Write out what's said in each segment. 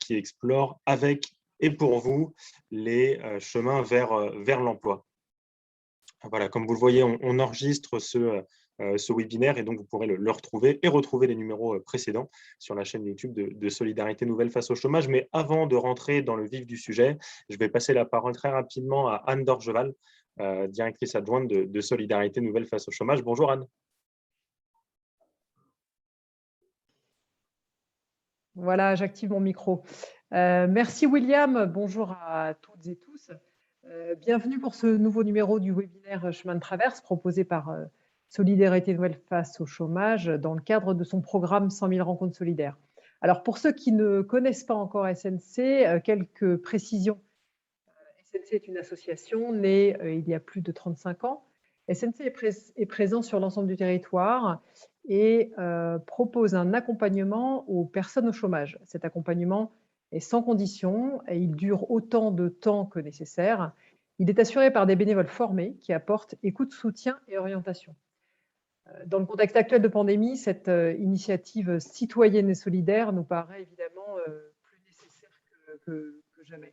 qui explore avec et pour vous les chemins vers l'emploi. Voilà, comme vous le voyez, on enregistre ce webinaire et donc vous pourrez le retrouver et retrouver les numéros précédents sur la chaîne YouTube de Solidarité Nouvelle face au chômage. Mais avant de rentrer dans le vif du sujet, je vais passer la parole très rapidement à Anne Dorgeval, directrice adjointe de Solidarité Nouvelle face au chômage. Bonjour Anne. Voilà, j'active mon micro. Merci William, bonjour à toutes et tous. Bienvenue pour ce nouveau numéro du webinaire Chemin de traverse proposé par Solidarité Nouvelle face au chômage dans le cadre de son programme 100 000 rencontres solidaires. Alors pour ceux qui ne connaissent pas encore SNC, quelques précisions. SNC est une association née il y a plus de 35 ans. SNC est présent sur l'ensemble du territoire et propose un accompagnement aux personnes au chômage. Cet accompagnement est sans condition et il dure autant de temps que nécessaire. Il est assuré par des bénévoles formés qui apportent écoute, soutien et orientation. Dans le contexte actuel de pandémie, cette initiative citoyenne et solidaire nous paraît évidemment plus nécessaire que jamais.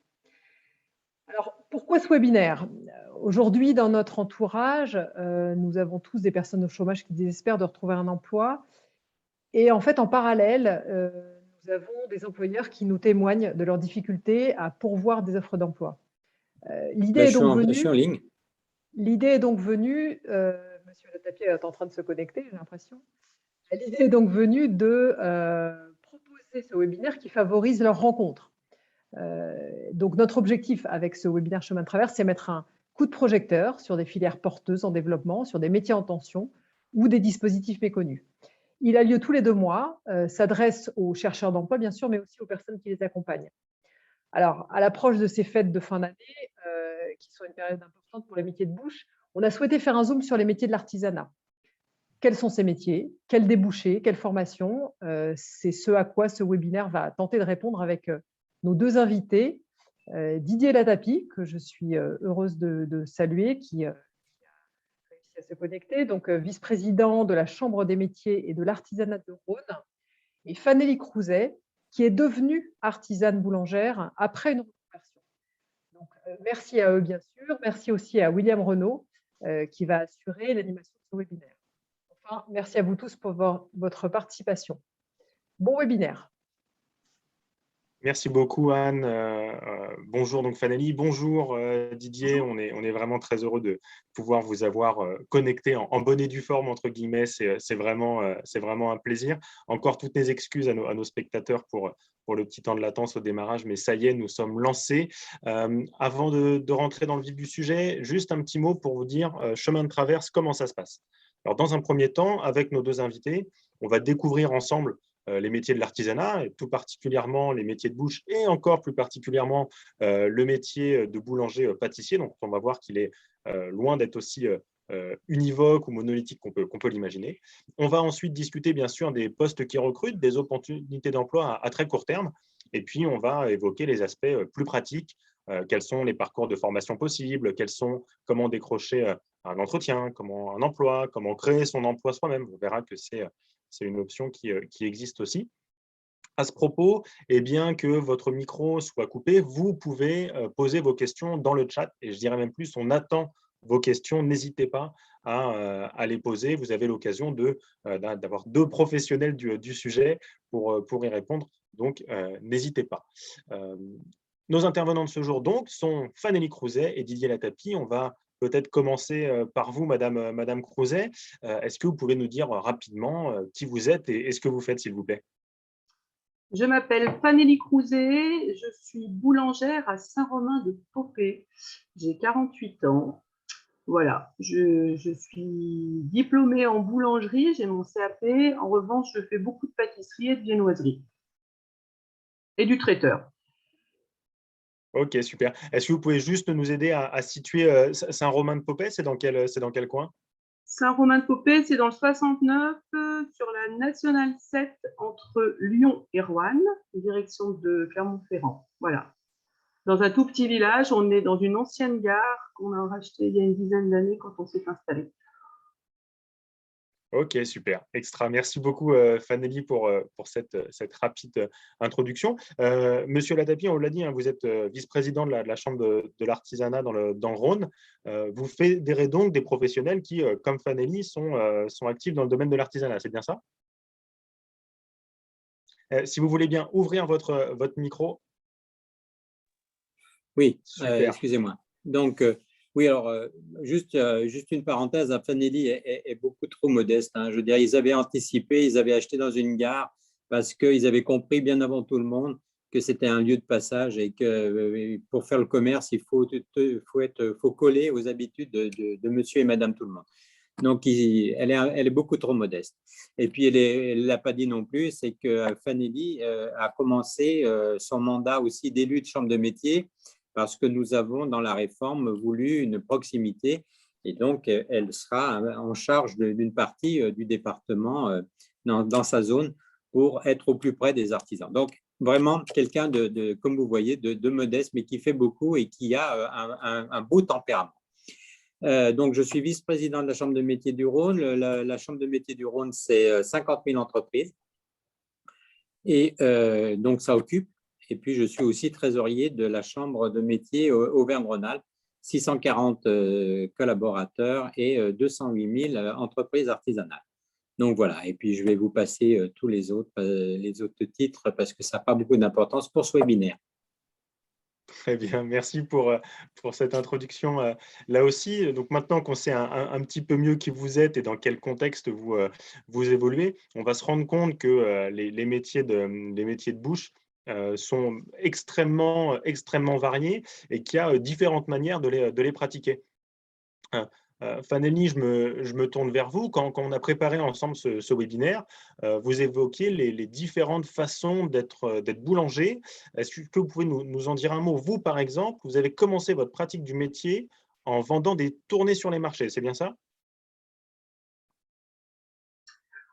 Alors, pourquoi ce webinaire? Aujourd'hui, dans notre entourage, nous avons tous des personnes au chômage qui désespèrent de retrouver un emploi. Et en fait, en parallèle, nous avons des employeurs qui nous témoignent de leurs difficultés à pourvoir des offres d'emploi. L'idée est donc venue. Je suis en ligne. L'idée est donc venue. Monsieur Latapier est en train de se connecter, j'ai l'impression. L'idée est donc venue de proposer ce webinaire qui favorise leur rencontre. Donc notre objectif avec ce webinaire Chemin de traverse, c'est mettre un coup de projecteur sur des filières porteuses en développement, sur des métiers en tension ou des dispositifs méconnus. Il a lieu tous les 2 mois, s'adresse aux chercheurs d'emploi bien sûr, mais aussi aux personnes qui les accompagnent. Alors, à l'approche de ces fêtes de fin d'année, qui sont une période importante pour les métiers de bouche, on a souhaité faire un zoom sur les métiers de l'artisanat. Quels sont ces métiers? Quels débouchés? Quelles formations? C'est ce à quoi ce webinaire va tenter de répondre avec nos 2 invités. Didier Latapi, que je suis heureuse de saluer, qui a réussi à se connecter, donc vice-président de la Chambre des métiers et de l'artisanat de Rhône, et Fanélie Crouzet, qui est devenue artisane boulangère après une reconversion. Donc, merci à eux, bien sûr. Merci aussi à William Renaud, qui va assurer l'animation de ce webinaire. Enfin, merci à vous tous pour votre participation. Bon webinaire. Merci beaucoup Anne. Bonjour donc Fanelli, bonjour Didier. Bonjour. On est vraiment très heureux de pouvoir vous avoir connecté en bonne et due forme entre guillemets. C'est vraiment un plaisir. Encore toutes mes excuses à nos spectateurs pour le petit temps de latence au démarrage, mais ça y est, nous sommes lancés. Avant de rentrer dans le vif du sujet, juste un petit mot pour vous dire chemin de traverse, comment ça se passe. Alors dans un premier temps, avec nos 2 invités, on va découvrir ensemble les métiers de l'artisanat, et tout particulièrement les métiers de bouche, et encore plus particulièrement le métier de boulanger-pâtissier. Donc, on va voir qu'il est loin d'être aussi univoque ou monolithique qu'on peut l'imaginer. On va ensuite discuter, bien sûr, des postes qui recrutent, des opportunités d'emploi à très court terme, et puis on va évoquer les aspects plus pratiques. Quels sont les parcours de formation possibles, comment décrocher un entretien, comment un emploi, comment créer son emploi soi-même. On verra que c'est une option qui existe aussi. À ce propos, et bien que votre micro soit coupé, vous pouvez poser vos questions dans le chat, et je dirais même plus, on attend vos questions, n'hésitez pas à les poser. Vous avez l'occasion d'avoir 2 professionnels du sujet pour y répondre, donc n'hésitez pas. Nos intervenants de ce jour donc sont Fanélie Crouzet et Didier Latapi. On va peut-être commencer par vous, Madame Crouzet. Est-ce que vous pouvez nous dire rapidement qui vous êtes et ce que vous faites, s'il vous plaît? Je m'appelle Fanélie Crouzet, je suis boulangère à Saint-Romain-de-Popé. J'ai 48 ans. Voilà, je suis diplômée en boulangerie, j'ai mon CAP. En revanche, je fais beaucoup de pâtisserie et de viennoiserie. Et du traiteur. Ok, super. Est-ce que vous pouvez juste nous aider à situer Saint-Romain-de-Popé? C'est dans quel coin? Saint-Romain-de-Popé, c'est dans le 69, sur la Nationale 7, entre Lyon et Roanne, direction de Clermont-Ferrand. Voilà. Dans un tout petit village, on est dans une ancienne gare qu'on a rachetée il y a une dizaine d'années quand on s'est installé. Ok, super, extra. Merci beaucoup, Fanelli, pour cette rapide introduction. Monsieur Latapi, on l'a dit, hein, vous êtes vice-président de la Chambre de l'artisanat dans le Rhône. Vous fédérez donc des professionnels qui, comme Fanelli, sont actifs dans le domaine de l'artisanat, c'est bien ça? Si vous voulez bien ouvrir votre micro. Oui, Super. excusez-moi. Donc, oui, alors, juste une parenthèse, hein, Fanelli est beaucoup trop modeste, hein. Je veux dire, ils avaient anticipé, ils avaient acheté dans une gare parce qu'ils avaient compris bien avant tout le monde que c'était un lieu de passage et que pour faire le commerce, il faut coller aux habitudes de monsieur et madame tout le monde. Donc, elle est beaucoup trop modeste. Et puis, elle ne l'a pas dit non plus, c'est que Fanelli a commencé son mandat aussi d'élu de chambre de métier parce que nous avons, dans la réforme, voulu une proximité. Et donc, elle sera en charge d'une partie du département dans sa zone pour être au plus près des artisans. Donc, vraiment, quelqu'un comme vous voyez, de modeste, mais qui fait beaucoup et qui a un beau tempérament. Donc, je suis vice-président de la Chambre de métiers du Rhône. La Chambre de métiers du Rhône, c'est 50 000 entreprises. Et donc, ça occupe. Et puis, je suis aussi trésorier de la Chambre de métiers Auvergne-Rhône-Alpes, 640 collaborateurs et 208 000 entreprises artisanales. Donc, voilà. Et puis, je vais vous passer tous les autres titres parce que ça n'a pas beaucoup d'importance pour ce webinaire. Très bien, merci pour cette introduction là aussi. Donc maintenant qu'on sait un petit peu mieux qui vous êtes et dans quel contexte vous évoluez, on va se rendre compte que les métiers de bouche sont extrêmement variés et qu'il y a différentes manières de les pratiquer. Fanelli, je me tourne vers vous. Quand on a préparé ensemble ce webinaire, vous évoquiez les différentes façons d'être boulanger. Est-ce que vous pouvez nous en dire un mot? Vous, par exemple, vous avez commencé votre pratique du métier en vendant des tournées sur les marchés, c'est bien ça?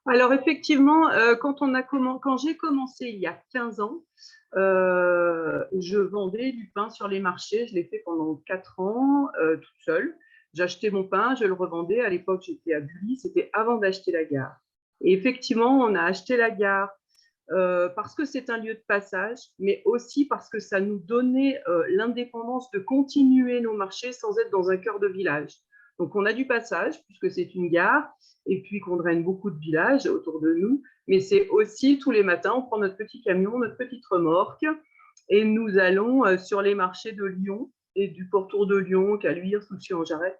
Alors effectivement, quand j'ai commencé il y a 15 ans, je vendais du pain sur les marchés. Je l'ai fait pendant 4 ans toute seule. J'achetais mon pain, je le revendais. À l'époque, j'étais à Bully, c'était avant d'acheter la gare. Et effectivement, on a acheté la gare parce que c'est un lieu de passage, mais aussi parce que ça nous donnait l'indépendance de continuer nos marchés sans être dans un cœur de village. Donc, on a du passage, puisque c'est une gare, et puis qu'on draine beaucoup de villages autour de nous, mais c'est aussi tous les matins, on prend notre petit camion, notre petite remorque, et nous allons sur les marchés de Lyon et du pourtour de Lyon, Caluire, Soucy-en-Jarret,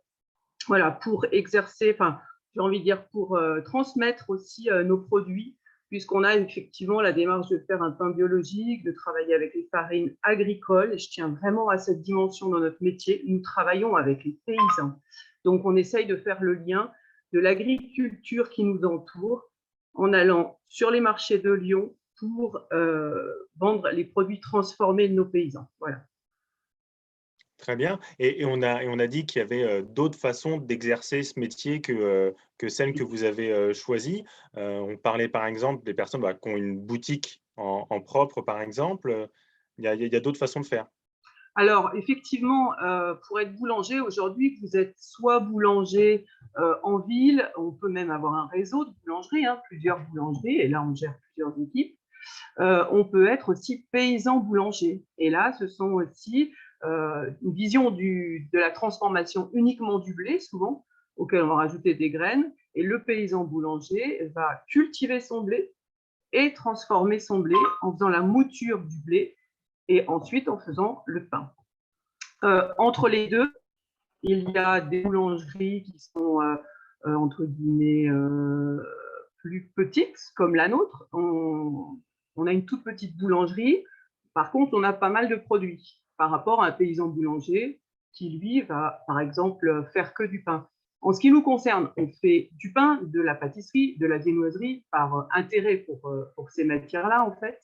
voilà, pour exercer, enfin, j'ai envie de dire, pour transmettre aussi nos produits, puisqu'on a effectivement la démarche de faire un pain biologique, de travailler avec les farines agricoles, et je tiens vraiment à cette dimension dans notre métier. Nous travaillons avec les paysans. Donc, on essaye de faire le lien de l'agriculture qui nous entoure en allant sur les marchés de Lyon pour vendre les produits transformés de nos paysans. Voilà. Très bien. Et on a dit qu'il y avait d'autres façons d'exercer ce métier que celle que vous avez choisie. On parlait par exemple des personnes qui ont une boutique en propre, par exemple. Il y a d'autres façons de faire. Alors, effectivement, pour être boulanger, aujourd'hui, vous êtes soit boulanger en ville, on peut même avoir un réseau de boulangeries, hein, plusieurs boulangeries, et là, on gère plusieurs équipes. On peut être aussi paysan boulanger. Et là, ce sont aussi une vision de la transformation uniquement du blé, souvent, auquel on va rajouter des graines. Et le paysan boulanger va cultiver son blé et transformer son blé en faisant la mouture du blé et ensuite en faisant le pain. Entre les deux, il y a des boulangeries qui sont, entre guillemets, plus petites, comme la nôtre. On a une toute petite boulangerie. Par contre, on a pas mal de produits par rapport à un paysan boulanger qui, lui, va, par exemple, faire que du pain. En ce qui nous concerne, on fait du pain, de la pâtisserie, de la viennoiserie par intérêt pour ces matières-là, en fait.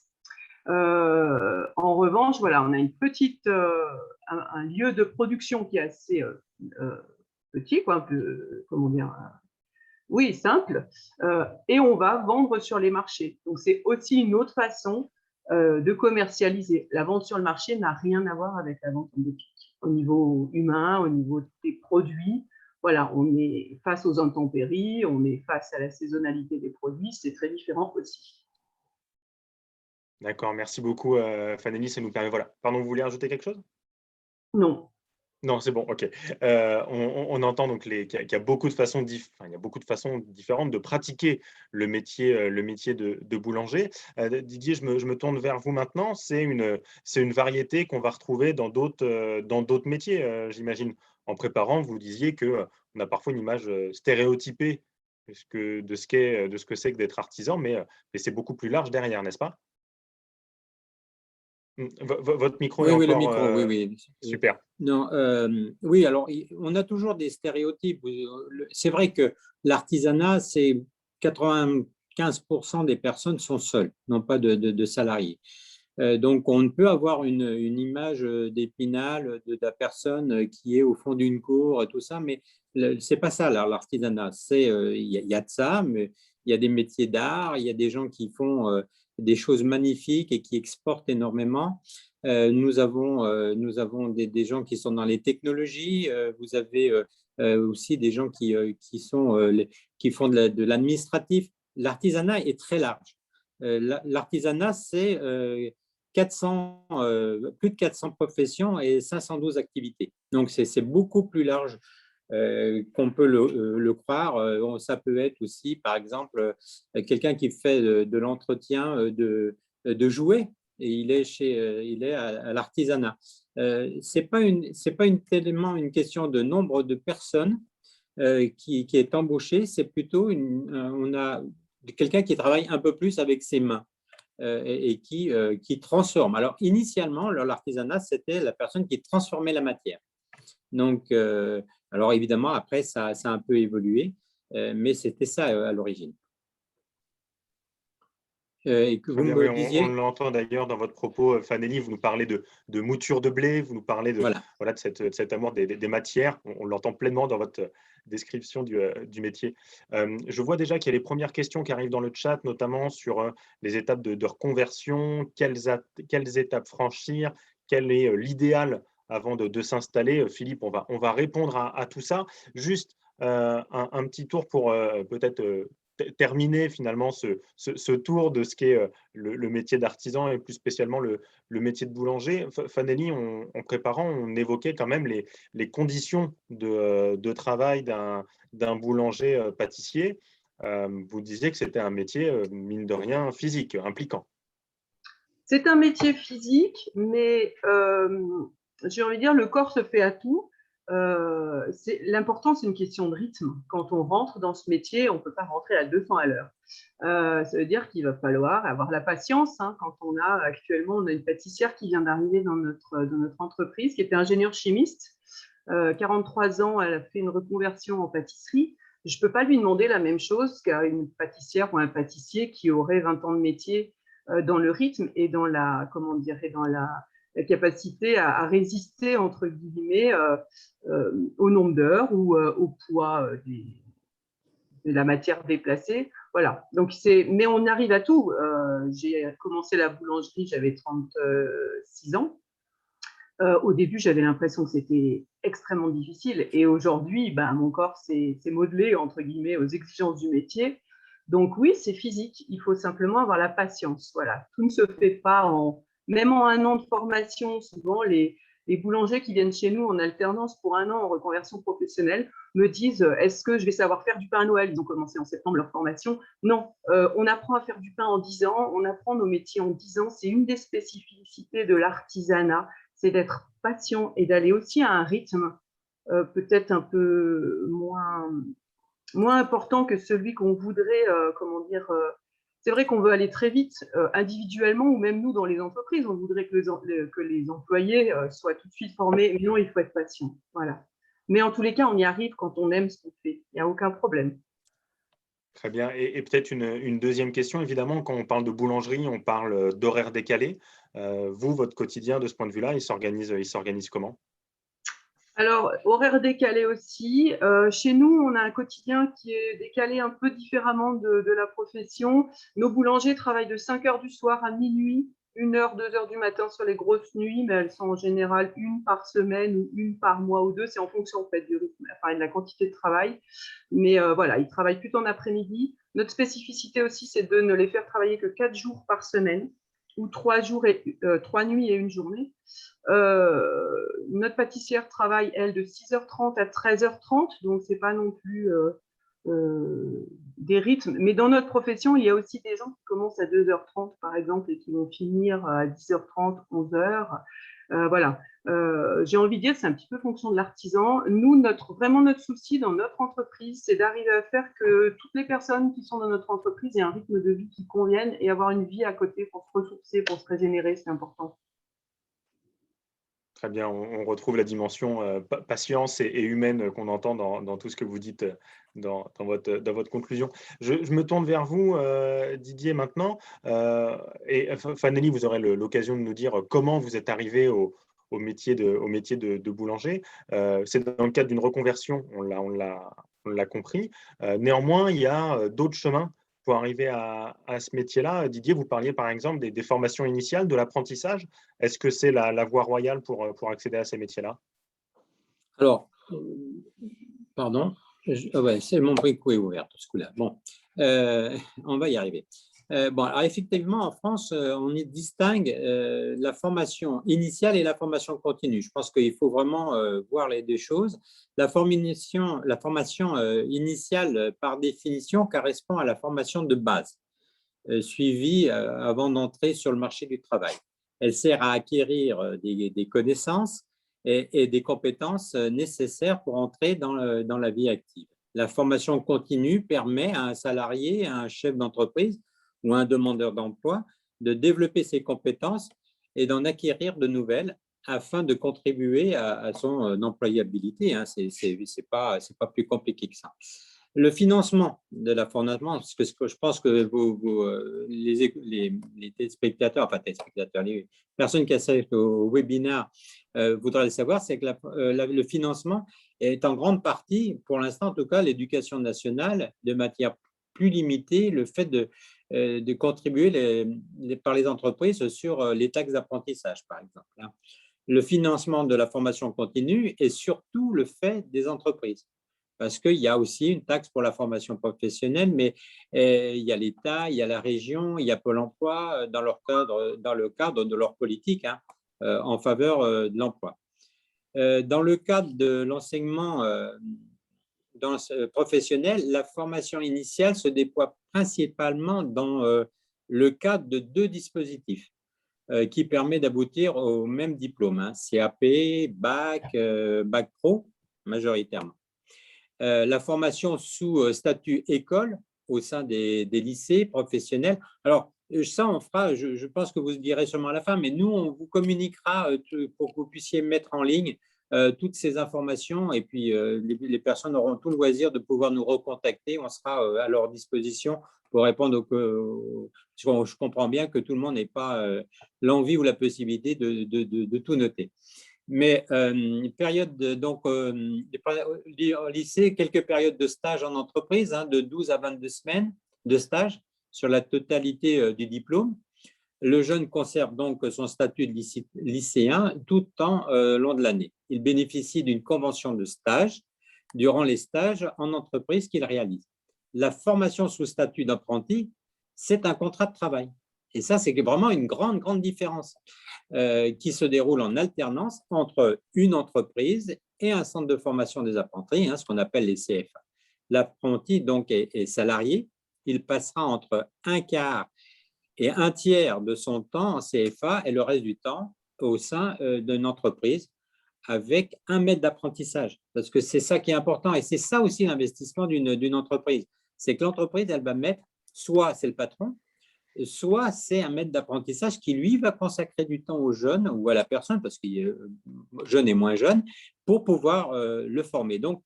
En revanche, voilà, on a une petite, un lieu de production qui est assez petit, quoi, un peu, comment dire, oui, simple, et on va vendre sur les marchés. Donc, c'est aussi une autre façon de commercialiser. La vente sur le marché n'a rien à voir avec la vente en boutique. Au niveau humain, au niveau des produits, voilà, on est face aux intempéries, on est face à la saisonnalité des produits, c'est très différent aussi. D'accord, merci beaucoup, Fanny, ça nous permet voilà. Pardon, vous voulez rajouter quelque chose? Non. Non, c'est bon, OK. On entend donc qu'il y a beaucoup de façons il y a beaucoup de façons différentes de pratiquer le métier de boulanger. Didier, je me tourne vers vous maintenant. C'est une variété qu'on va retrouver dans d'autres métiers, j'imagine. En préparant, vous disiez que, on a parfois une image, stéréotypée de ce que c'est que d'être artisan, mais c'est beaucoup plus large derrière, n'est-ce pas? Votre micro est Oui, oui, le encore, micro, oui, oui. super. Non, oui, alors on a toujours des stéréotypes. C'est vrai que l'artisanat, c'est 95% des personnes sont seules, n'ont pas de salariés. Donc, on peut avoir une image d'Épinal, de la personne qui est au fond d'une cour et tout ça, mais c'est pas ça, l'artisanat. Il y a de ça, mais il y a des métiers d'art, il y a des gens qui font des choses magnifiques et qui exportent énormément. Nous avons des gens qui sont dans les technologies. Vous avez aussi des gens qui font de l'administratif. L'artisanat est très large. L'artisanat, c'est 400, plus de 400 professions et 512 activités. Donc, c'est beaucoup plus large qu'on peut le croire. Ça peut être aussi, par exemple, quelqu'un qui fait de l'entretien de jouets et il est à l'artisanat. C'est pas tellement une question de nombre de personnes qui est embauché, c'est plutôt on a quelqu'un qui travaille un peu plus avec ses mains et qui transforme. Alors, initialement, l'artisanat, c'était la personne qui transformait la matière. Donc, alors évidemment, après, ça a un peu évolué, mais c'était ça à l'origine. Et que Très vous bien, oui, me on disiez, l'entend d'ailleurs dans votre propos, Fanelli, vous nous parlez de mouture de blé, vous nous parlez voilà. voilà, de cet amour des matières. On l'entend pleinement dans votre description du métier. Je vois déjà qu'il y a les premières questions qui arrivent dans le chat, notamment sur les étapes de reconversion, quelles étapes franchir, quel est l'idéal avant de s'installer. Philippe, on va répondre à tout ça. Juste un petit tour pour peut-être terminer finalement ce tour de ce qu'est le métier d'artisan et plus spécialement le métier de boulanger. Fanelli, en préparant, on évoquait quand même les conditions de travail d'un boulanger pâtissier. Vous disiez que c'était un métier, mine de rien, physique, impliquant. C'est un métier physique, mais j'ai envie de dire, le corps se fait à tout. L'important, c'est une question de rythme. Quand on rentre dans ce métier, on ne peut pas rentrer à 200 à l'heure. Ça veut dire qu'il va falloir avoir la patience. Hein, quand on a une pâtissière qui vient d'arriver dans notre entreprise, qui était ingénieure chimiste. 43 ans, elle a fait une reconversion en pâtisserie. Je ne peux pas lui demander la même chose qu'à une pâtissière ou un pâtissier qui aurait 20 ans de métier dans le rythme et dans la, comment dire, dans la capacité à résister, entre guillemets, au nombre d'heures ou au poids de la matière déplacée. Voilà. Donc, mais on arrive à tout. J'ai commencé la boulangerie, j'avais 36 ans. Au début, j'avais l'impression que c'était extrêmement difficile. Et aujourd'hui, ben, mon corps s'est modelé, entre guillemets, aux exigences du métier. Donc oui, c'est physique. Il faut simplement avoir la patience. Voilà. Tout ne se fait pas même en un an de formation. Souvent, les boulangers qui viennent chez nous en alternance pour un an en reconversion professionnelle me disent est-ce que je vais savoir faire du pain à Noël? Ils ont commencé en septembre leur formation. Non, on apprend à faire du pain en 10 ans. On apprend nos métiers en 10 ans. C'est une des spécificités de l'artisanat, c'est d'être patient et d'aller aussi à un rythme peut-être un peu moins important que celui qu'on voudrait, comment dire, c'est vrai qu'on veut aller très vite individuellement ou même nous dans les entreprises, on voudrait que les employés soient tout de suite formés, mais non, il faut être patient. Voilà. Mais en tous les cas, on y arrive quand on aime ce qu'on fait, il n'y a aucun problème. Très bien. Et peut-être une deuxième question. Évidemment, quand on parle de boulangerie, on parle d'horaires décalés. Vous, votre quotidien, de ce point de vue-là, il s'organise comment? Alors, horaire décalé aussi. Chez nous, on a un quotidien qui est décalé un peu différemment de la profession. Nos boulangers travaillent de 5 heures du soir à minuit 1 heure, 2 heures du matin sur les grosses nuits, mais elles sont en général une par semaine ou une par mois ou deux. C'est en fonction en fait, du rythme, enfin, de la quantité de travail. Mais voilà, ils travaillent plutôt en après-midi. Notre spécificité aussi, c'est de ne les faire travailler que 4 jours par semaine ou 3 nuits et une journée. Notre pâtissière travaille, elle, de 6h30 à 13h30, donc c'est pas non plus des rythmes. Mais dans notre profession, il y a aussi des gens qui commencent à 2h30, par exemple, et qui vont finir à 10h30, 11h. Voilà. J'ai envie de dire, c'est un petit peu fonction de l'artisan. Nous, vraiment notre souci dans notre entreprise, c'est d'arriver à faire que toutes les personnes qui sont dans notre entreprise aient un rythme de vie qui convienne et avoir une vie à côté pour se ressourcer, pour se régénérer, c'est important. Très bien, on retrouve la dimension patience et humaine qu'on entend dans tout ce que vous dites dans votre conclusion. Je me tourne vers vous, Didier, maintenant. Et Fanelli, vous aurez l'occasion de nous dire comment vous êtes arrivé au métier de boulanger. C'est dans le cadre d'une reconversion, on l'a compris. Néanmoins, il y a d'autres chemins pour arriver à ce métier-là. Didier, vous parliez par exemple des formations initiales, de l'apprentissage. Est-ce que c'est la voie royale pour accéder à ces métiers-là? Alors, pardon, ouais, c'est mon brico est ouvert, ce coup-là. Bon, on va y arriver. Bon, alors effectivement, en France, on y distingue la formation initiale et la formation continue. Je pense qu'il faut vraiment voir les deux choses. La formation initiale, par définition, correspond à la formation de base, suivie avant d'entrer sur le marché du travail. Elle sert à acquérir des connaissances et des compétences nécessaires pour entrer dans la vie active. La formation continue permet à un salarié, à un chef d'entreprise ou à un demandeur d'emploi de développer ses compétences et d'en acquérir de nouvelles afin de contribuer à son employabilité. C'est pas plus compliqué que ça. Le financement de la formation, parce que je pense que les téléspectateurs, enfin téléspectateurs, les personnes qui assistent au webinaire voudraient le savoir, c'est que le financement est en grande partie, pour l'instant en tout cas, l'éducation nationale, de matière plus limitée, le fait de contribuer par les entreprises sur les taxes d'apprentissage, par exemple. Le financement de la formation continue est surtout le fait des entreprises, parce qu'il y a aussi une taxe pour la formation professionnelle, mais il y a l'État, il y a la région, il y a Pôle emploi dans le cadre de leur politique en faveur de l'emploi. Dans le cadre de l'enseignement professionnel, la formation initiale se déploie principalement dans le cadre de 2 dispositifs qui permettent d'aboutir au même diplôme, CAP, bac, bac pro, majoritairement. La formation sous statut école au sein des lycées professionnels. Alors, ça, on fera, je pense que vous le direz sûrement à la fin, mais nous, on vous communiquera pour que vous puissiez mettre en ligne toutes ces informations, et puis les personnes auront tout le loisir de pouvoir nous recontacter. On sera à leur disposition pour répondre je comprends bien que tout le monde n'ait pas l'envie ou la possibilité de tout noter. Mais période au lycée, quelques périodes de stage en entreprise, de 12 à 22 semaines de stage sur la totalité du diplôme. Le jeune conserve donc son statut de lycéen tout au long de l'année. Il bénéficie d'une convention de stage durant les stages en entreprise qu'il réalise. La formation sous statut d'apprenti, c'est un contrat de travail. Et ça, c'est vraiment une grande, grande différence qui se déroule en alternance entre une entreprise et un centre de formation des apprentis, ce qu'on appelle les CFA. L'apprenti donc est salarié. Il passera entre 1/4 et 1/3 de son temps en CFA et le reste du temps au sein d'une entreprise avec 1 mètre d'apprentissage. Parce que c'est ça qui est important, et c'est ça aussi l'investissement d'une entreprise. C'est que l'entreprise, elle va mettre, soit c'est le patron, soit c'est un maître d'apprentissage qui, lui, va consacrer du temps aux jeunes ou à la personne, parce qu'il est jeune et moins jeune, pour pouvoir le former. Donc,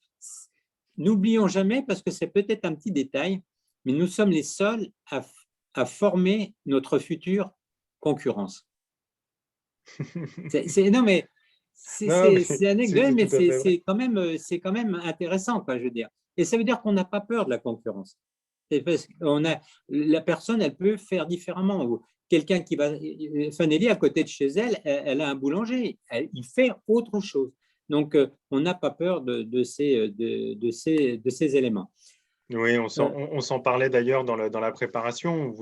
n'oublions jamais, parce que c'est peut-être un petit détail, mais nous sommes les seuls à former notre future concurrence. Non, mais c'est anecdotique, mais c'est quand même intéressant, quoi, je veux dire. Et ça veut dire qu'on n'a pas peur de la concurrence. La personne, elle peut faire différemment. quelqu'un qui va… Fanelli, à côté de chez elle, elle a un boulanger. Il fait autre chose. Donc, on n'a pas peur de ces éléments. Oui, on s'en parlait d'ailleurs dans la préparation.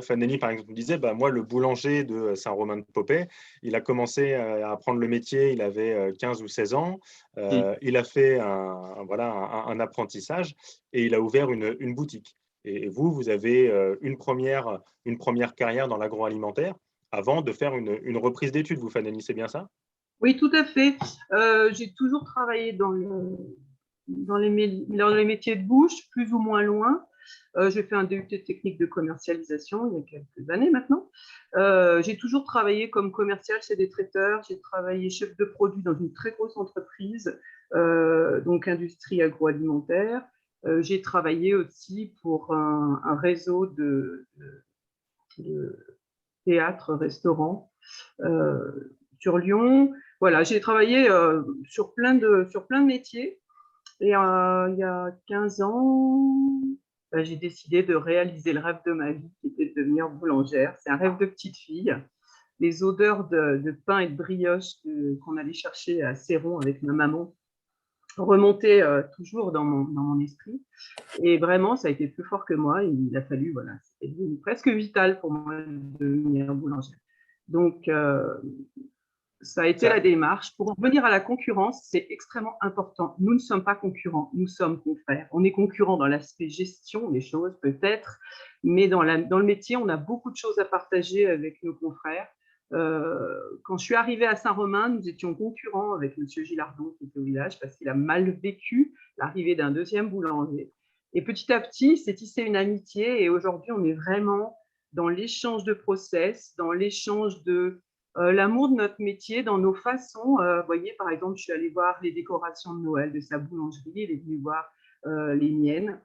Fanelli, par exemple, disait, bah, moi, le boulanger de Saint-Romain-de-Popay, il a commencé à apprendre le métier, il avait 15 ou 16 ans. Il a fait un apprentissage et il a ouvert une boutique. Et vous avez une première carrière dans l'agroalimentaire avant de faire une reprise d'études, vous, Fanelli, c'est bien ça? Oui, tout à fait. J'ai toujours travaillé dans les métiers de bouche, plus ou moins loin. J'ai fait un DUT technique de commercialisation il y a quelques années maintenant. J'ai toujours travaillé comme commercial chez des traiteurs. J'ai travaillé chef de produit dans une très grosse entreprise, donc industrie agroalimentaire. J'ai travaillé aussi pour un réseau de théâtre, restaurant sur Lyon. Voilà, j'ai travaillé sur plein de métiers. Et il y a 15 ans, j'ai décidé de réaliser le rêve de ma vie, qui était de devenir boulangère. C'est un rêve de petite fille. Les odeurs de pain et de brioche qu'on allait chercher à Céron avec ma maman remontaient toujours dans mon esprit. Et vraiment, ça a été plus fort que moi. Il a fallu, voilà, c'était presque vital pour moi de devenir boulangère. Donc, ça a été la démarche. Pour en revenir à la concurrence, c'est extrêmement important. Nous ne sommes pas concurrents, nous sommes confrères. On est concurrents dans l'aspect gestion des choses, peut-être, mais dans le métier, on a beaucoup de choses à partager avec nos confrères. Quand je suis arrivée à Saint-Romain, nous étions concurrents avec M. Gilardon, qui était au village, parce qu'il a mal vécu l'arrivée d'un deuxième boulanger. Et petit à petit, c'est tissé une amitié, et aujourd'hui, on est vraiment dans l'échange de process, dans l'échange de l'amour de notre métier, dans nos façons. Vous voyez, par exemple, je suis allée voir les décorations de Noël de sa boulangerie, il est venu voir les miennes.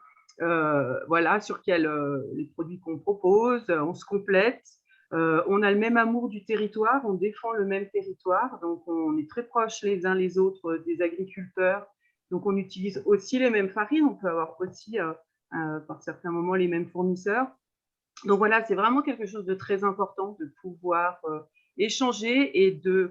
Voilà, sur les produits qu'on propose, on se complète. On a le même amour du territoire, on défend le même territoire, donc on est très proches les uns les autres des agriculteurs. Donc on utilise aussi les mêmes farines, on peut avoir aussi par certains moments les mêmes fournisseurs. Donc voilà, c'est vraiment quelque chose de très important de pouvoir échanger et de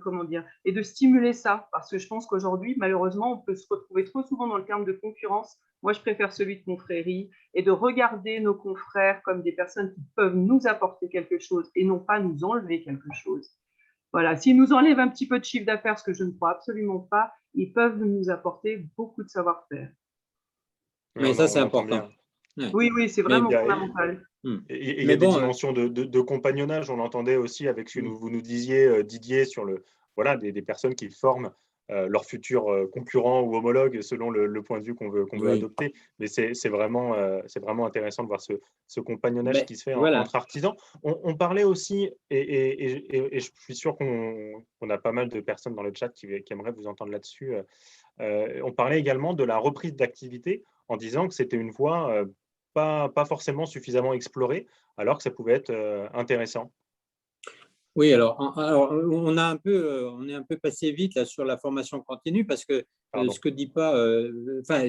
stimuler ça, parce que je pense qu'aujourd'hui, malheureusement, on peut se retrouver trop souvent dans le terme de concurrence. Moi, je préfère celui de confrérie et de regarder nos confrères comme des personnes qui peuvent nous apporter quelque chose et non pas nous enlever quelque chose. Voilà, s'ils nous enlèvent un petit peu de chiffre d'affaires, ce que je ne crois absolument pas, ils peuvent nous apporter beaucoup de savoir-faire. Mais ça, c'est important. Oui, c'est vraiment fondamental. Et il y a des dimensions de compagnonnage. On l'entendait aussi avec ce que vous nous disiez, Didier, sur des personnes qui forment leurs futurs concurrents ou homologues selon le point de vue qu'on veut adopter. Mais c'est vraiment intéressant de voir ce compagnonnage qui se fait entre artisans. On parlait aussi, et je suis sûr qu'on a pas mal de personnes dans le chat qui aimeraient vous entendre là-dessus. On parlait également de la reprise d'activité en disant que c'était une voie pas forcément suffisamment explorée, alors que ça pouvait être intéressant. Oui, alors on est un peu passé vite là sur la formation continue parce que ce que dit pas,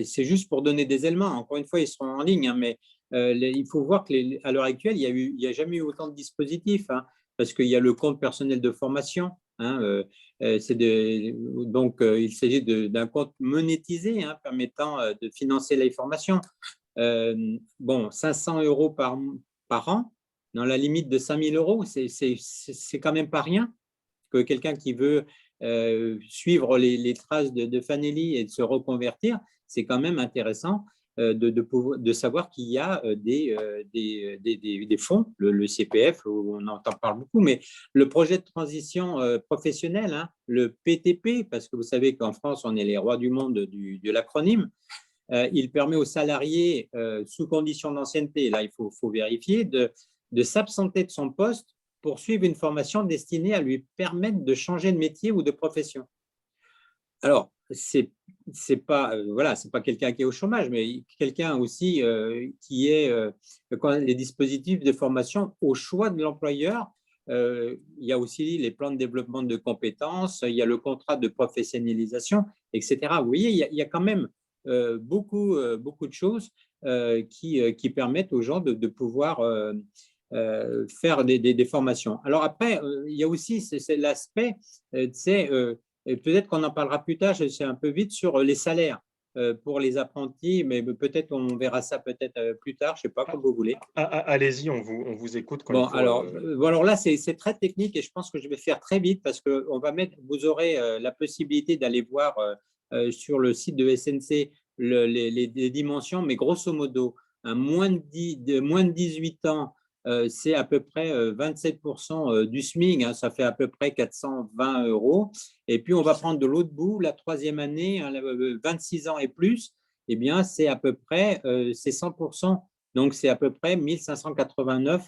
c'est juste pour donner des éléments. Encore une fois, ils seront en ligne, hein, mais il faut voir qu'à l'heure actuelle, il y a jamais eu autant de dispositifs, hein, parce qu'il y a le compte personnel de formation. Hein, donc, il s'agit d'un compte monétisé, hein, permettant de financer les formations. 500 € par an, dans la limite de 5 000 €, c'est quand même pas rien que quelqu'un qui veut suivre les traces de Fanelli et de se reconvertir, c'est quand même intéressant de savoir qu'il y a des fonds, le CPF, on en parle beaucoup, mais le projet de transition professionnelle, hein, le PTP, parce que vous savez qu'en France, on est les rois du monde de l'acronyme. Il permet aux salariés, sous condition d'ancienneté, là il faut vérifier, de s'absenter de son poste pour suivre une formation destinée à lui permettre de changer de métier ou de profession. Alors, c'est pas quelqu'un qui est au chômage, mais quelqu'un aussi qui est les dispositifs de formation au choix de l'employeur. Il y a aussi les plans de développement de compétences, il y a le contrat de professionnalisation, etc. Vous voyez, il y a quand même beaucoup de choses qui permettent aux gens de pouvoir faire des formations. Alors après, il y a aussi c'est l'aspect, et peut-être qu'on en parlera plus tard, c'est un peu vite, sur les salaires pour les apprentis, mais peut-être on verra ça peut-être plus tard, je ne sais pas, comme vous voulez. Allez-y, on vous écoute quand Bon, il faut. alors là, c'est très technique et je pense que je vais faire très vite parce que vous aurez la possibilité d'aller voir sur le site de SNC les dimensions, mais grosso modo, un moins de 18 ans, c'est à peu près 27% du SMIC, hein, ça fait à peu près 420 €. Et puis, on va prendre de l'autre bout, la troisième année, hein, 26 ans et plus, eh bien, c'est à peu près c'est 100%. Donc, c'est à peu près 1589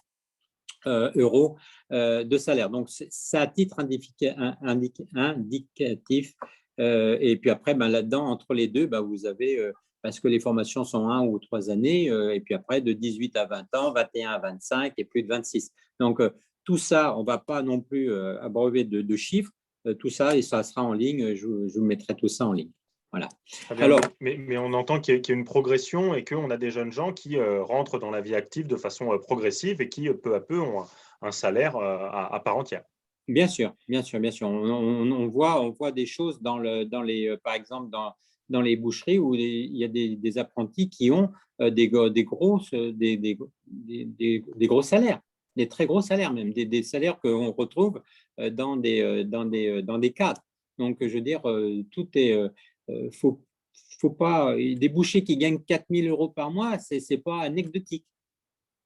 € de salaire. Donc, c'est à titre indicatif. Et puis après, là-dedans, entre les deux, vous avez, parce que les formations sont 1 ou 3 années, et puis après, de 18 à 20 ans, 21 à 25 et plus de 26. Donc, tout ça, on ne va pas non plus abreuver de chiffres. Tout ça, et ça sera en ligne. Je vous mettrai tout ça en ligne. Voilà. Alors, mais on entend qu'il y a une progression et qu'on a des jeunes gens qui rentrent dans la vie active de façon progressive et qui, peu à peu, ont un salaire à part entière. Bien sûr, bien sûr, bien sûr. On voit des choses par exemple, dans les boucheries où il y a des apprentis qui ont des gros salaires, des très gros salaires même, des salaires qu'on retrouve dans des cadres. Donc, je veux dire, tout est… faut pas… Des bouchers qui gagnent 4 000 € par mois, ce n'est pas anecdotique.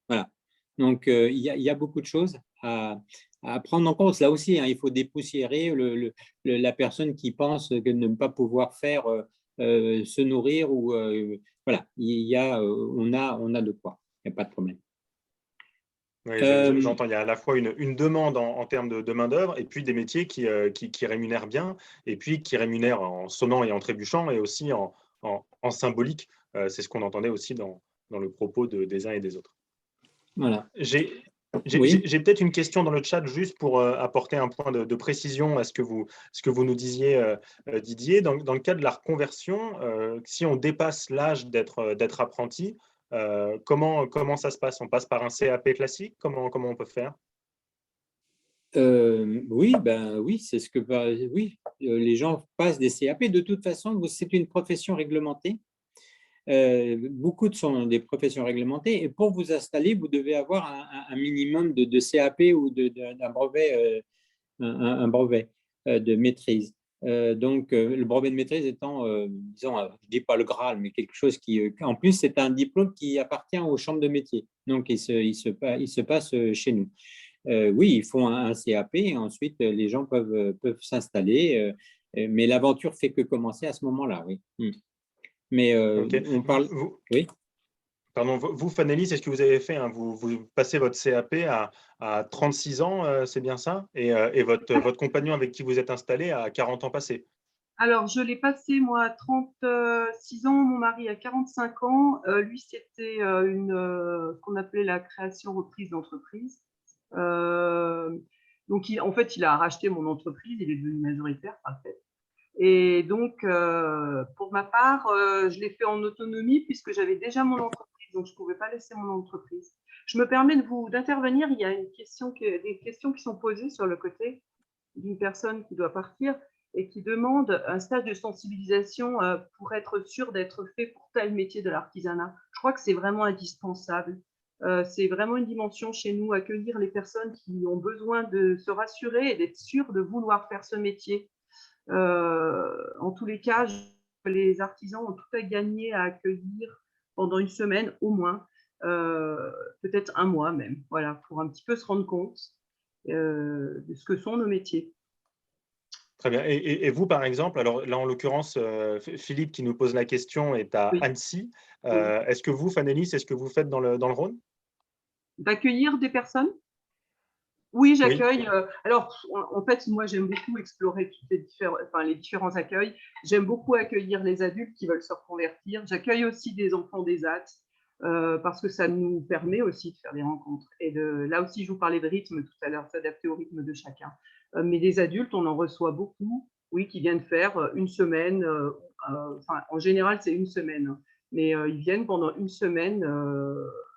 Voilà. Donc, il y a beaucoup de choses à prendre en compte. Là aussi, hein, il faut dépoussiérer la personne qui pense que ne pas pouvoir faire se nourrir. Voilà, on a de quoi. Il n'y a pas de problème. Oui, j'entends, il y a à la fois une demande en termes de main-d'œuvre et puis des métiers qui rémunèrent bien et puis qui rémunèrent en sonnant et en trébuchant et aussi en symbolique. C'est ce qu'on entendait aussi dans le propos des uns et des autres. Voilà. J'ai Oui. peut-être une question dans le chat juste pour apporter un point de précision à ce que vous nous disiez, Didier. Dans le cas de la reconversion, si on dépasse l'âge d'être apprenti, comment ça se passe? On passe par un CAP classique? Comment on peut faire? Oui, c'est ce que oui, les gens passent des CAP. De toute façon, c'est une profession réglementée. Beaucoup sont des professions réglementées et pour vous installer, vous devez avoir un minimum de CAP ou d'un brevet, un brevet de maîtrise. Donc, le brevet de maîtrise étant, disons, je ne dis pas le Graal, mais quelque chose qui, en plus, c'est un diplôme qui appartient aux chambres de métiers. Donc, il se passe chez nous. Oui, ils font un CAP et ensuite, les gens peuvent s'installer. Mais l'aventure fait que commencer à ce moment-là, oui. Mais Okay. on parle… Oui. Pardon, vous, Fanelli, c'est ce que vous avez fait, hein. Vous passez votre CAP à 36 ans, c'est bien ça? Et votre compagnon avec qui vous êtes installé à 40 ans passés? Alors, je l'ai passé, moi, à 36 ans, mon mari à 45 ans. Lui, c'était ce qu'on appelait la création-reprise d'entreprise. Donc, en fait, il a racheté mon entreprise, il est devenu majoritaire, en fait. Et donc, pour ma part, je l'ai fait en autonomie puisque j'avais déjà mon entreprise, donc je ne pouvais pas laisser mon entreprise. Je me permets d'intervenir. Il y a des questions qui sont posées sur le côté d'une personne qui doit partir et qui demande un stage de sensibilisation pour être sûr d'être fait pour tel métier de l'artisanat. Je crois que c'est vraiment indispensable. C'est vraiment une dimension chez nous, accueillir les personnes qui ont besoin de se rassurer et d'être sûres de vouloir faire ce métier. En tous les cas, les artisans ont tout à gagner à accueillir pendant une semaine au moins, peut-être un mois même, voilà, pour un petit peu se rendre compte de ce que sont nos métiers. Très bien. Et vous, par exemple, alors là, en l'occurrence, Philippe qui nous pose la question est à Oui. Annecy. Oui. Est-ce que vous, Fanelli, c'est ce que vous faites dans le Rhône? D'accueillir des personnes? Oui, Oui. j'accueille. Alors, en fait, moi, j'aime beaucoup explorer les différents accueils. J'aime beaucoup accueillir les adultes qui veulent se reconvertir. J'accueille aussi des enfants des AT parce que ça nous permet aussi de faire des rencontres. Et là aussi, je vous parlais de rythme tout à l'heure, s'adapter au rythme de chacun. Mais des adultes, on en reçoit beaucoup, oui, qui viennent faire une semaine. En général, c'est une semaine. Mais ils viennent pendant une semaine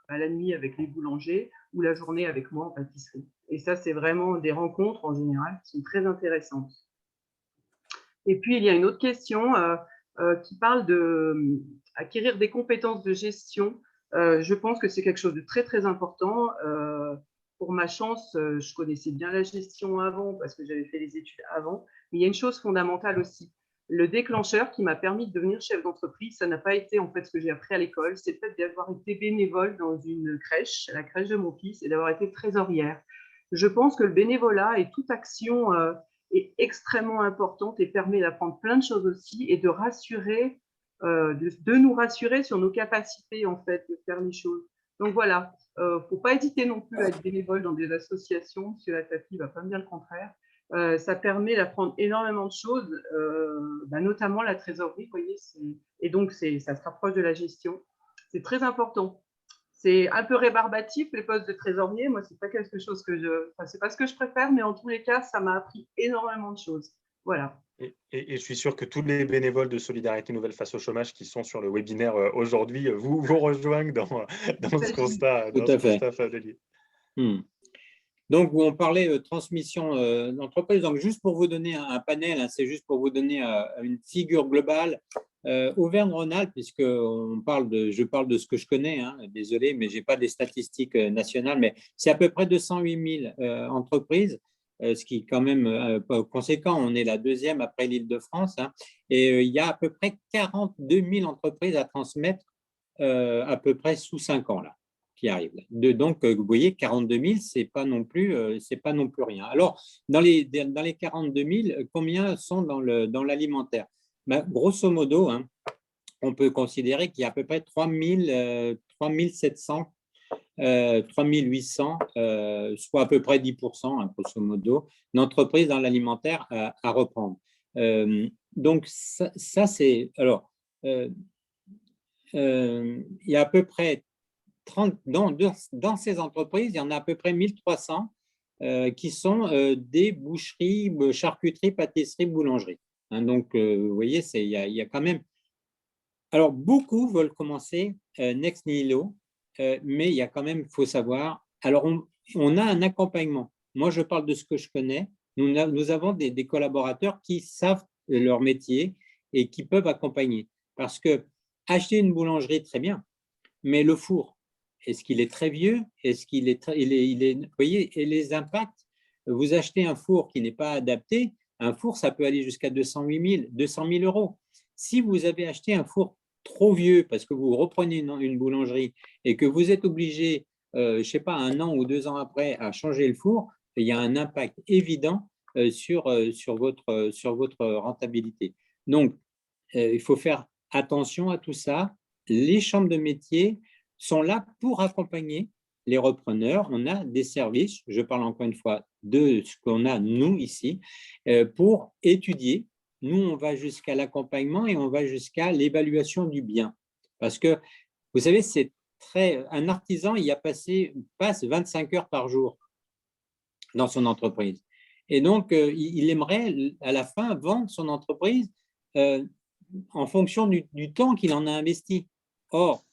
la nuit avec les boulangers ou la journée avec moi en pâtisserie. Et ça, c'est vraiment des rencontres en général qui sont très intéressantes. Et puis, il y a une autre question qui parle d'acquérir des compétences de gestion. Je pense que c'est quelque chose de très, très important. Pour ma chance, je connaissais bien la gestion avant parce que j'avais fait les études avant. Mais il y a une chose fondamentale aussi. Le déclencheur qui m'a permis de devenir chef d'entreprise, ça n'a pas été en fait ce que j'ai appris à l'école, c'est peut-être d'avoir été bénévole dans une crèche, la crèche de mon fils, et d'avoir été trésorière. Je pense que le bénévolat et toute action est extrêmement importante et permet d'apprendre plein de choses aussi et de rassurer, de nous rassurer sur nos capacités en fait de faire les choses. Donc voilà, faut pas hésiter non plus à être bénévole dans des associations. Monsieur Latapi va pas me dire le contraire. Ça permet d'apprendre énormément de choses, notamment la trésorerie, vous voyez, et donc ça se rapproche de la gestion. C'est très important. C'est un peu rébarbatif, les postes de trésorier. Moi, c'est pas quelque chose c'est pas ce que je préfère, mais en tous les cas, ça m'a appris énormément de choses. Voilà. Et je suis sûr que tous les bénévoles de Solidarité Nouvelle face au chômage qui sont sur le webinaire aujourd'hui vous rejoignent dans ce constat, Tout à fait. Fanelli. Donc, on parlait transmission d'entreprise. Donc, juste pour vous donner un panel, hein, c'est juste pour vous donner une figure globale. Auvergne-Rhône-Alpes, puisque je parle de ce que je connais, hein, désolé, mais je n'ai pas des statistiques nationales, mais c'est à peu près 208 000 entreprises, ce qui est quand même conséquent. On est la deuxième après l'Île-de-France, hein, et il y a à peu près 42 000 entreprises à transmettre à peu près sous 5 ans là. Qui arrivent. Donc, vous voyez, 42 000, ce n'est pas non plus rien. Alors, dans les 42 000, combien sont dans l'alimentaire? Grosso modo, hein, on peut considérer qu'il y a à peu près 3 700, 3 800, soit à peu près 10%, hein, grosso modo, d'entreprises dans l'alimentaire à reprendre. Donc, ça c'est… Alors, il y a à peu près 30, dans ces entreprises, il y en a à peu près 1300 qui sont des boucheries, charcuteries, pâtisseries, boulangeries. Hein, donc, vous voyez, il y a quand même… Alors, beaucoup veulent commencer Next Nihilo, mais il y a quand même, il faut savoir… Alors, on a un accompagnement. Moi, je parle de ce que je connais. Nous avons des collaborateurs qui savent leur métier et qui peuvent accompagner. Parce que acheter une boulangerie, très bien, mais le four, est-ce qu'il est très vieux? Est-ce qu'il est, vous voyez, et les impacts, vous achetez un four qui n'est pas adapté, un four, ça peut aller jusqu'à 200 000 euros. Si vous avez acheté un four trop vieux parce que vous reprenez une boulangerie et que vous êtes obligé, je ne sais pas, 1 an ou 2 ans après, à changer le four, il y a un impact évident sur votre rentabilité. Donc, il faut faire attention à tout ça. Les chambres de métier sont là pour accompagner les repreneurs. On a des services, je parle encore une fois de ce qu'on a nous ici, pour étudier. Nous, on va jusqu'à l'accompagnement et on va jusqu'à l'évaluation du bien. Parce que, vous savez, un artisan, il passe 25 heures par jour dans son entreprise. Et donc, il aimerait, à la fin, vendre son entreprise en fonction du temps qu'il en a investi. Or,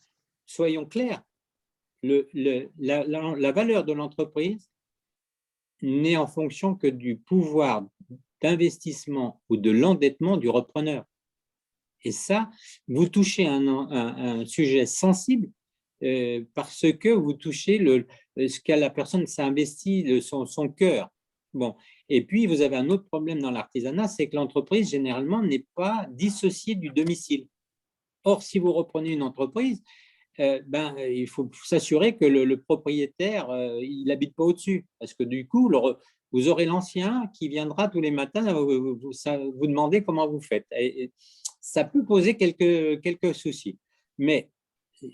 soyons clairs, la valeur de l'entreprise n'est en fonction que du pouvoir d'investissement ou de l'endettement du repreneur. Et ça, vous touchez un sujet sensible parce que vous touchez ce que la personne s'est investi, son cœur. Bon. Et puis, vous avez un autre problème dans l'artisanat, c'est que l'entreprise, généralement, n'est pas dissociée du domicile. Or, si vous reprenez une entreprise, il faut s'assurer que le propriétaire, il n'habite pas au-dessus. Parce que du coup, vous aurez l'ancien qui viendra tous les matins vous demander comment vous faites. Et ça peut poser quelques soucis. Mais,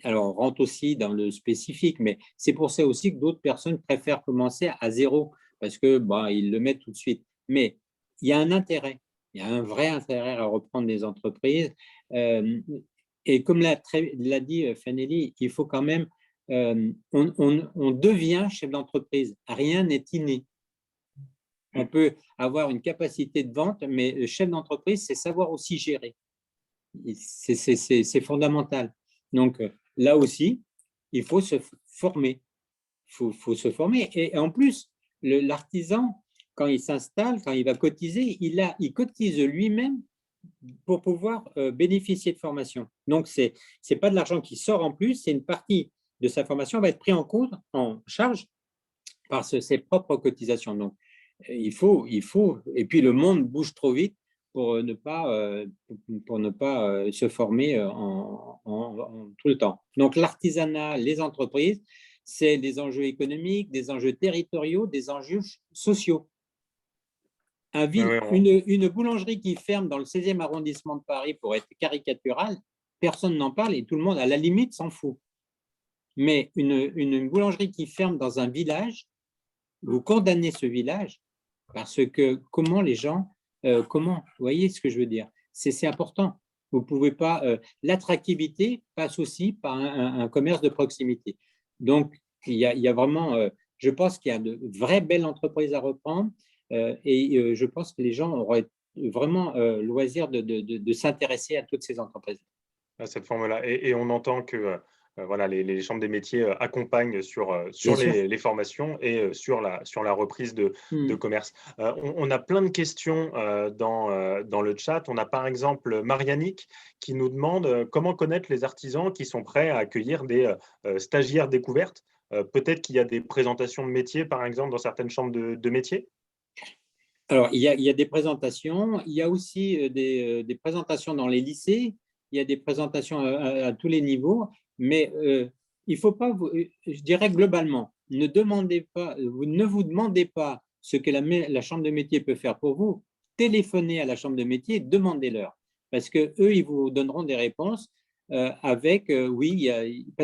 alors, on rentre aussi dans le spécifique, mais c'est pour ça aussi que d'autres personnes préfèrent commencer à zéro parce que ils le mettent tout de suite. Mais il y a un intérêt, il y a un vrai intérêt à reprendre des entreprises. Et comme l'a dit Fanelli, il faut quand même, on devient chef d'entreprise. Rien n'est inné. On peut avoir une capacité de vente, mais chef d'entreprise, c'est savoir aussi gérer. C'est fondamental. Donc là aussi, il faut se former. Faut se former. Et en plus, l'artisan, quand il s'installe, quand il va cotiser, il cotise lui-même pour pouvoir bénéficier de formation. Donc, ce n'est pas de l'argent qui sort en plus, c'est une partie de sa formation va être prise en charge par ses propres cotisations. Donc, il faut, et puis le monde bouge trop vite pour ne pas se former tout le temps. Donc, l'artisanat, les entreprises, c'est des enjeux économiques, des enjeux territoriaux, des enjeux sociaux. Une boulangerie qui ferme dans le 16e arrondissement de Paris, pour être caricatural, personne n'en parle et tout le monde, à la limite, s'en fout. Mais une boulangerie qui ferme dans un village, vous condamnez ce village parce que comment les gens, vous voyez ce que je veux dire? C'est important. Vous pouvez pas. L'attractivité passe aussi par un commerce de proximité. Donc, il y a vraiment, je pense qu'il y a de vraies belles entreprises à reprendre et je pense que les gens auraient vraiment loisir de s'intéresser à toutes ces entreprises. À cette forme-là. Et on entend que voilà, les chambres des métiers accompagnent sur Bien sûr. les formations et sur la reprise de commerce. On a plein de questions dans le chat. On a par exemple Marianique qui nous demande comment connaître les artisans qui sont prêts à accueillir des stagiaires découvertes. Peut-être qu'il y a des présentations de métiers, par exemple, dans certaines chambres de métiers. Alors, il y a des présentations. Il y a aussi des présentations dans les lycées. Il y a des présentations à tous les niveaux. Mais il ne faut pas, je dirais globalement, vous ne vous demandez pas ce que la chambre de métier peut faire pour vous. Téléphonez à la chambre de métier, demandez-leur. Parce qu'eux, ils vous donneront des réponses parce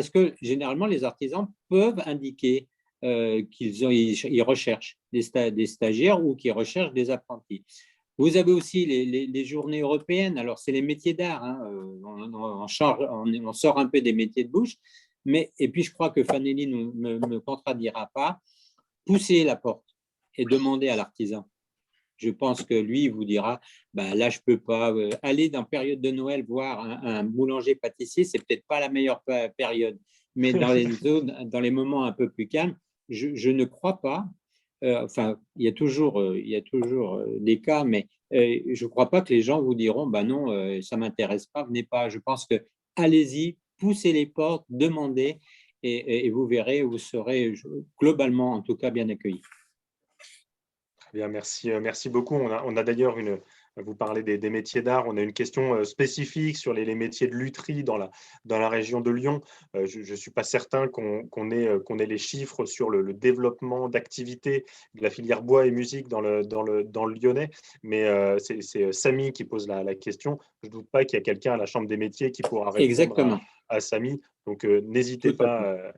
que généralement, les artisans peuvent indiquer qu'ils recherchent des stagiaires ou qu'ils recherchent des apprentis. Vous avez aussi les journées européennes. Alors, c'est les métiers d'art. Hein. On sort un peu des métiers de bouche. Et puis, je crois que Fanelli ne me contredira pas. Poussez la porte et demandez à l'artisan. Je pense que lui, il vous dira, là, je ne peux pas. Aller dans la période de Noël voir un boulanger-pâtissier, ce n'est peut-être pas la meilleure période. Mais dans les moments un peu plus calmes, je ne crois pas. Enfin, il y a toujours des cas, mais je ne crois pas que les gens vous diront non, ça ne m'intéresse pas, venez pas. Je pense que allez-y, poussez les portes, demandez et vous verrez, vous serez globalement en tout cas bien accueillis. Très bien, merci beaucoup. On a d'ailleurs vous parlez des métiers d'art, on a une question spécifique sur les métiers de lutherie dans la région de Lyon. Je ne suis pas certain qu'on ait les chiffres sur le développement d'activités de la filière bois et musique dans le Lyonnais, mais c'est Samy qui pose la question. Je ne doute pas qu'il y a quelqu'un à la Chambre des métiers qui pourra répondre Exactement. à Samy. Donc, n'hésitez pas,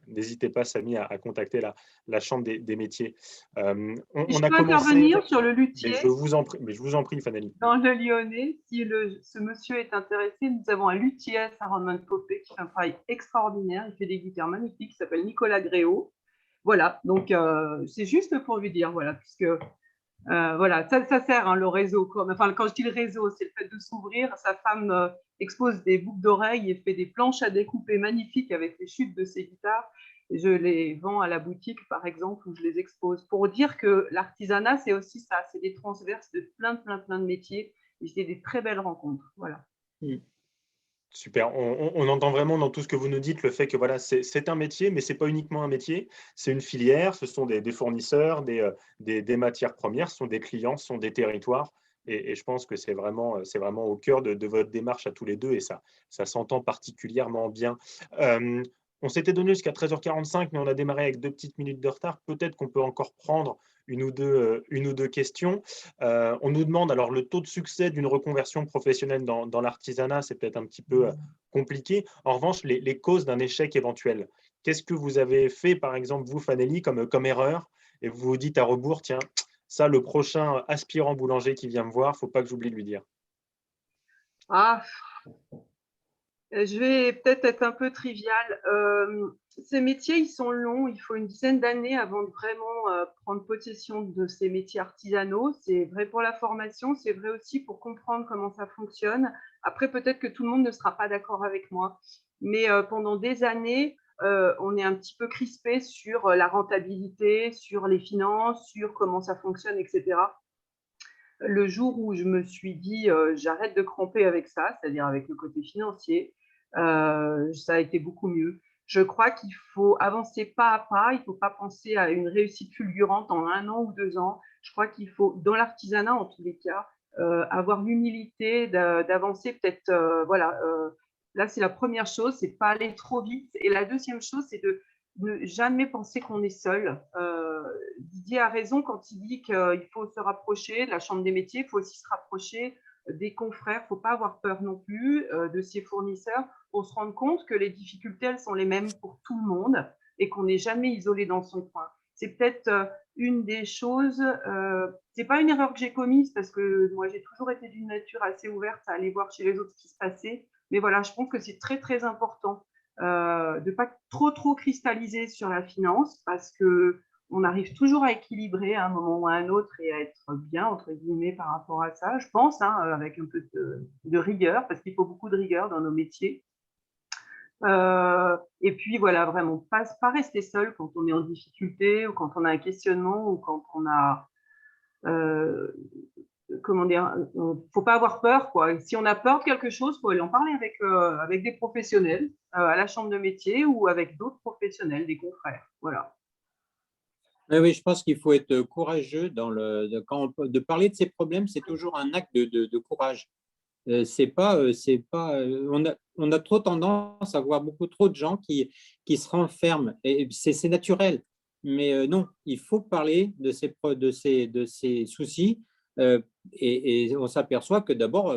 Samy, à contacter la Chambre des métiers. Je peux intervenir sur le luthier. Mais je vous en prie, Fanelli. Dans le Lyonnais, si ce monsieur est intéressé, nous avons un luthier à Saint-Romain-de-Popé qui fait un travail extraordinaire. Il fait des guitares magnifiques, il s'appelle Nicolas Gréau. Voilà, donc c'est juste pour lui dire, voilà, puisque voilà, ça sert le réseau. Enfin, quand je dis le réseau, c'est le fait de s'ouvrir. Sa femme expose des boucles d'oreilles et fait des planches à découper magnifiques avec les chutes de ses guitares. Et je les vends à la boutique, par exemple, où je les expose. Pour dire que l'artisanat, c'est aussi ça, c'est des transverses de plein de métiers. Et c'est des très belles rencontres. Voilà. Super. On entend vraiment dans tout ce que vous nous dites le fait que voilà, c'est un métier, mais ce n'est pas uniquement un métier, c'est une filière, ce sont des fournisseurs, des matières premières, ce sont des clients, ce sont des territoires. Et je pense que c'est vraiment au cœur de votre démarche à tous les deux et ça s'entend particulièrement bien. On s'était donné jusqu'à 13h45, mais on a démarré avec 2 petites minutes de retard. Peut-être qu'on peut encore prendre une ou deux questions. On nous demande, alors le taux de succès d'une reconversion professionnelle dans l'artisanat, c'est peut-être un petit peu compliqué. En revanche, les causes d'un échec éventuel. Qu'est-ce que vous avez fait, par exemple, vous, Fanelli, comme erreur, et vous vous dites à rebours, tiens, ça, le prochain aspirant boulanger qui vient me voir, il ne faut pas que j'oublie de lui dire. Je vais peut-être être un peu trivial. Ces métiers, ils sont longs. Il faut une dizaine d'années avant de vraiment prendre possession de ces métiers artisanaux. C'est vrai pour la formation, c'est vrai aussi pour comprendre comment ça fonctionne. Après, peut-être que tout le monde ne sera pas d'accord avec moi. Mais pendant des années, on est un petit peu crispé sur la rentabilité, sur les finances, sur comment ça fonctionne, etc. Le jour où je me suis dit j'arrête de cramper avec ça, c'est-à-dire avec le côté financier, ça a été beaucoup mieux. Je crois qu'il faut avancer pas à pas, il ne faut pas penser à une réussite fulgurante en 1 an ou 2 ans. Je crois qu'il faut, dans l'artisanat en tous les cas, avoir l'humilité d'avancer peut-être, voilà, là c'est la première chose, c'est de pas aller trop vite. Et la deuxième chose, c'est de ne jamais penser qu'on est seul. Didier a raison quand il dit qu'il faut se rapprocher de la Chambre des métiers, il faut aussi se rapprocher des confrères, il ne faut pas avoir peur non plus de ses fournisseurs pour se rendre compte que les difficultés, elles sont les mêmes pour tout le monde et qu'on n'est jamais isolé dans son coin. C'est peut-être une des choses, ce n'est pas une erreur que j'ai commise parce que moi, j'ai toujours été d'une nature assez ouverte à aller voir chez les autres ce qui se passait. Mais voilà, je pense que c'est très, très important de ne pas trop cristalliser sur la finance parce qu'on arrive toujours à équilibrer à un moment ou à un autre et à être bien, entre guillemets, par rapport à ça, je pense, hein, avec un peu de rigueur, parce qu'il faut beaucoup de rigueur dans nos métiers. Et puis voilà, vraiment, pas rester seul quand on est en difficulté ou quand on a un questionnement ou quand on a comment dire, faut pas avoir peur, quoi. Si on a peur de quelque chose, faut aller en parler avec des professionnels à la chambre de métier ou avec d'autres professionnels, des confrères. Voilà. Oui, je pense qu'il faut être courageux de parler de ces problèmes, c'est toujours un acte de courage. On a trop tendance à voir beaucoup trop de gens qui se renferment et c'est naturel. Mais non, il faut parler de ces soucis et on s'aperçoit que d'abord,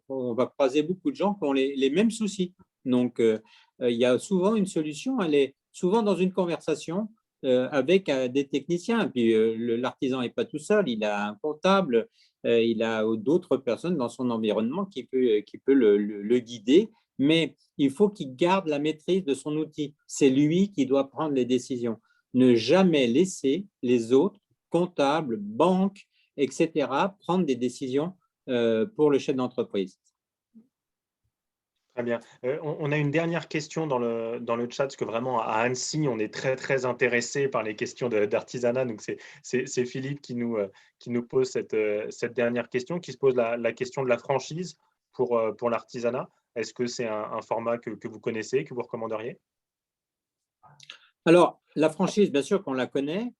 on va croiser beaucoup de gens qui ont les mêmes soucis. Donc, il y a souvent une solution, elle est souvent dans une conversation avec des techniciens. Puis l'artisan n'est pas tout seul, il a un comptable, il a d'autres personnes dans son environnement qui peut le guider, mais il faut qu'il garde la maîtrise de son outil. C'est lui qui doit prendre les décisions. Ne jamais laisser les autres, comptables, banques, etc., prendre des décisions pour le chef d'entreprise. Très bien. On a une dernière question dans le chat, parce que vraiment à Annecy, on est très, très intéressé par les questions d'artisanat. Donc, c'est Philippe qui nous pose cette dernière question, qui se pose la question de la franchise pour l'artisanat. Est-ce que c'est un format que vous connaissez, que vous recommanderiez? Alors, la franchise, bien sûr qu'on la connaît.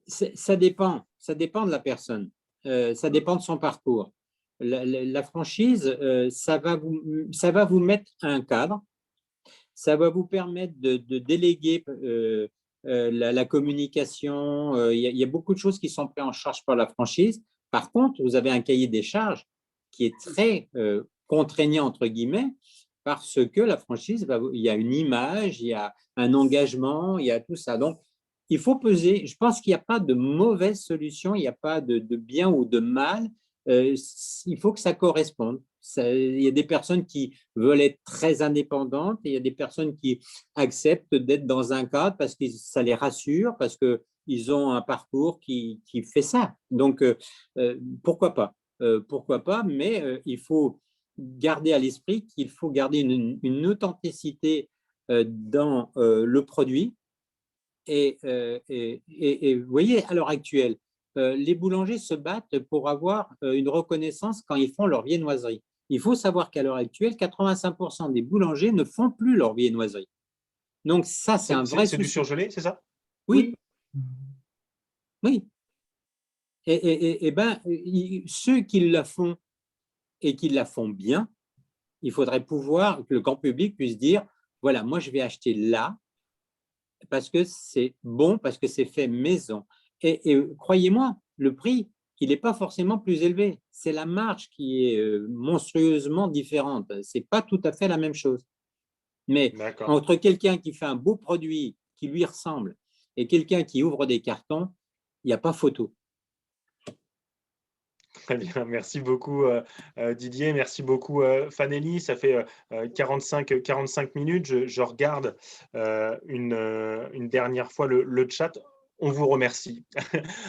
Ça dépend de la personne, ça dépend de son parcours. La franchise, ça va vous mettre un cadre, ça va vous permettre de déléguer la communication. Il y a beaucoup de choses qui sont prises en charge par la franchise. Par contre, vous avez un cahier des charges qui est très contraignant, entre guillemets, parce que la franchise, il y a une image, il y a un engagement, il y a tout ça. Donc, il faut peser. Je pense qu'il n'y a pas de mauvaise solution, il n'y a pas de bien ou de mal. Il faut que ça corresponde. Il y a des personnes qui veulent être très indépendantes et il y a des personnes qui acceptent d'être dans un cadre parce que ça les rassure, parce qu'ils ont un parcours qui fait ça. Donc, pourquoi pas? Pourquoi pas, mais il faut garder à l'esprit qu'il faut garder une authenticité dans le produit. Et vous voyez, à l'heure actuelle, les boulangers se battent pour avoir une reconnaissance quand ils font leur viennoiserie. Il faut savoir qu'à l'heure actuelle, 85% des boulangers ne font plus leur viennoiserie. Donc ça, c'est un vrai souci. C'est du surgelé, c'est ça? Oui. Oui. Et ben, ceux qui la font et qui la font bien, il faudrait pouvoir que le grand public puisse dire, voilà, moi je vais acheter là, parce que c'est bon, parce que c'est fait maison. Et croyez-moi, le prix, il n'est pas forcément plus élevé. C'est la marge qui est monstrueusement différente. Ce n'est pas tout à fait la même chose. Mais entre quelqu'un qui fait un beau produit qui lui ressemble et quelqu'un qui ouvre des cartons, il n'y a pas photo. Très bien, merci beaucoup Didier, merci beaucoup Fanelli. Ça fait 45 minutes. Je regarde une dernière fois le chat. On vous remercie.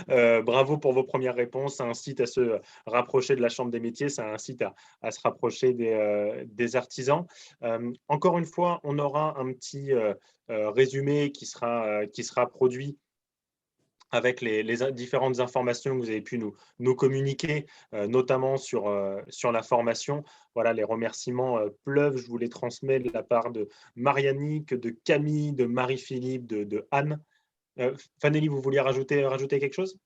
Bravo pour vos premières réponses. Ça incite à se rapprocher de la Chambre des métiers, ça incite à se rapprocher des artisans. Encore une fois, on aura un petit résumé qui sera produit avec les différentes informations que vous avez pu nous communiquer, notamment sur la formation. Voilà, les remerciements pleuvent, je vous les transmets de la part de Marianique, de Camille, de Marie-Philippe, de Anne. Fanélie, vous vouliez rajouter quelque chose?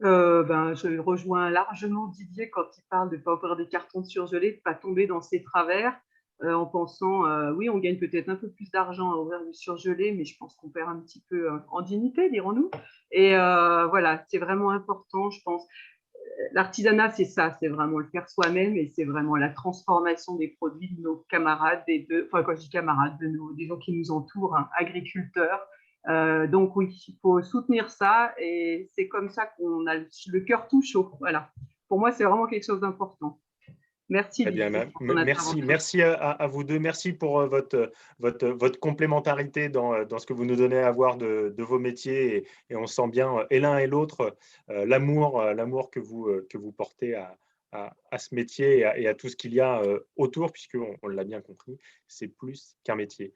Je rejoins largement Didier quand il parle de ne pas ouvrir des cartons surgelés, de ne pas tomber dans ses travers en pensant, oui, on gagne peut-être un peu plus d'argent à ouvrir du surgelé, mais je pense qu'on perd un petit peu en dignité, dirons-nous. Et voilà, c'est vraiment important, je pense. L'artisanat, c'est ça, c'est vraiment le faire soi-même et c'est vraiment la transformation des produits de nos camarades, enfin, quand je dis camarades, des gens qui nous entourent, hein, agriculteurs. Donc oui, il faut soutenir ça et c'est comme ça qu'on a le cœur tout chaud. Voilà. Pour moi, c'est vraiment quelque chose d'important. Merci, Eh bien, Didier, pour ton intervention. merci à vous deux. Merci pour votre complémentarité dans ce que vous nous donnez à voir de vos métiers. Et on sent bien, et l'un et l'autre, l'amour que vous portez à ce métier et à tout ce qu'il y a autour, puisqu'on l'a bien compris, c'est plus qu'un métier.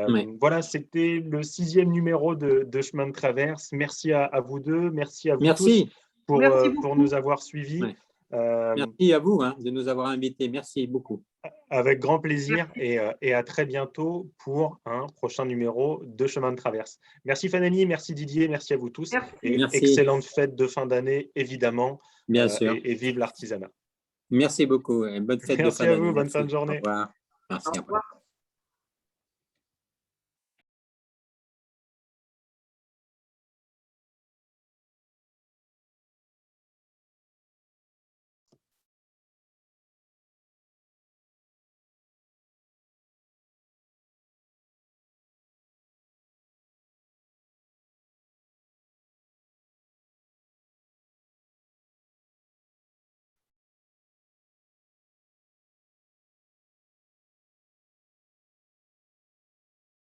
Oui. Voilà, c'était le 6e numéro de Chemin de Traverse. Merci à vous deux. Merci à vous Merci. tous pour beaucoup. nous avoir suivis. Oui. Merci à vous de nous avoir invités. Merci beaucoup. Avec grand plaisir et à très bientôt pour un prochain numéro de Chemin de Traverse. Merci Fanélie, merci Didier, merci à vous tous. Merci. Et Merci. excellente fête de fin d'année, évidemment. Bien sûr. Et vive l'artisanat. Merci beaucoup. Et bonne fête de Merci fin à d'année. vous, bonne fin de journée. Au revoir. Merci. Au revoir.